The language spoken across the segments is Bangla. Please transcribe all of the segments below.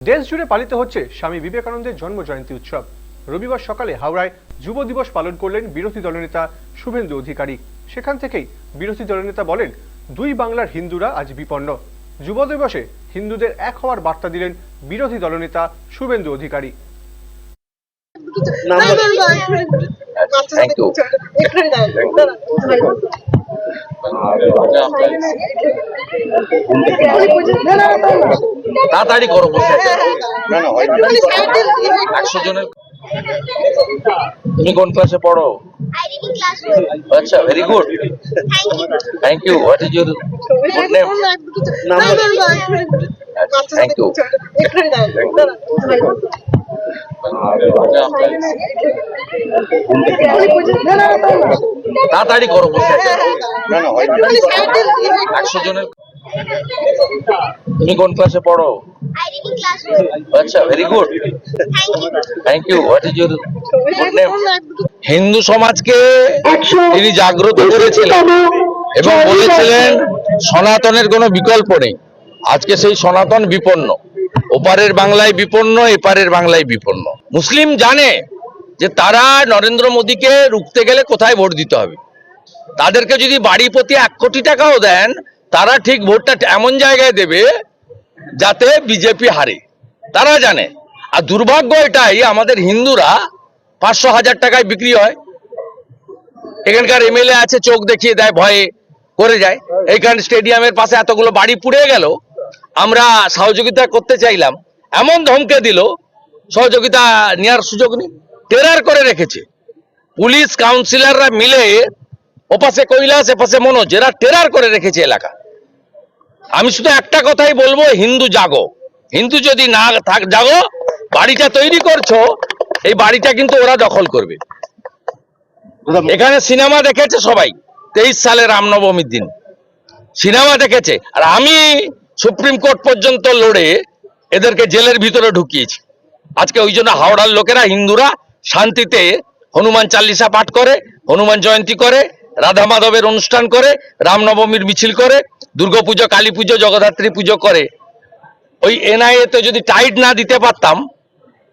দেশ জুড়ে পালিত হচ্ছে স্বামী বিবেকানন্দের জন্ম জয়ন্তী উৎসব। রবিবার সকালে হাওড়ায় যুব দিবস পালন করলেন বিরোধী দলনেতা শুভেন্দু অধিকারী। সেখান থেকেই বিরোধী দলনেতা বলেন, দুই বাংলার হিন্দুরা আজ বিপন্ন। যুব দিবসে হিন্দুদের এক হওয়ার বার্তা দিলেন বিরোধী দলনেতা শুভেন্দু অধিকারী। তাড়াতাড়ি করো, 100 জনের। তুমি কোন ক্লাসে পড়ো? আচ্ছা, very good, thank you. What is your good name? Thank you. তাড়াতাড়ি করো, 100 জনের। তুমি কোন ক্লাসে পড়ো? আচ্ছা, very good, thank you. What is your good name? Hindu সমাজকে তিনি জাগ্রত করেছিলেন এবং বলেছিলেন সনাতনের কোনো বিকল্প নেই। আজকে সেই সনাতন বিপন্ন, ওপারের বাংলায় বিপন্ন, এপারের বাংলায় বিপন্ন। মুসলিম জানে যে তারা নরেন্দ্র মোদীকে রুখতে গেলে কোথায় ভোট দিতে হবে। তাদেরকে যদি বাড়ি প্রতি 1 কোটি টাকাও দেন, তারা ঠিক ভোটটা এমন জায়গায় দেবে যাতে বিজেপি হারে, তারা জানে। আর দুর্ভাগ্য এটাই, আমাদের হিন্দুরা 500-1000 টাকায় বিক্রি হয়। এখানকার এমএলএ আছে, চোখ দেখিয়ে দেয়, ভয়ে করে যায়। এইখানে স্টেডিয়ামের পাশে এতগুলো বাড়ি পুড়ে গেল, আমরা সহযোগিতা করতে চাইলাম, এমন ধমকে দিল, সহযোগিতা নেওয়ার সুযোগ নেই, টেরার করে রেখেছে। পুলিশ কাউন্সিলররা মিলে, ওপাশে কৈলাস, এপাশে মনোজ, এরা টেরার করে রেখেছে এলাকা। আমি শুধু একটা কথাই বলবো, হিন্দু জাগো। হিন্দু যদি না জাগো, বাড়িটা তৈরি করছো, এই বাড়িটা কিন্তু ওরা দখল করবে। এখানে সিনেমা দেখেছে সবাই, 23 সালে রামনবমীর দিন সিনেমা দেখেছে। আর আমি সুপ্রিম কোর্ট পর্যন্ত লড়ে এদেরকে জেলের ভিতরে ঢুকিয়েছি। আজকে ওই জন্য হাওড়ার লোকেরা, হিন্দুরা শান্তিতে হনুমান চালিসা পাঠ করে, হনুমান জয়ন্তী করে, রাধা মাধবের অনুষ্ঠান করে, রামনবমীর মিছিল করে, দুর্গাপুজো, কালী পুজো, জগদ্ধাত্রী পুজো করে। ওই এনআইএ তে যদি টাইট না দিতে পারতাম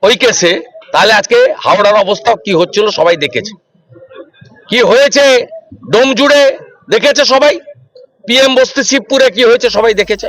ওই কেসে, তাহলে আজকে হাওড়ার অবস্থা কি হচ্ছিল সবাই দেখেছে। কি হয়েছে ডোম জুড়ে দেখেছে সবাই, পিএম বস্তি শিবপুরে কি হয়েছে সবাই দেখেছে।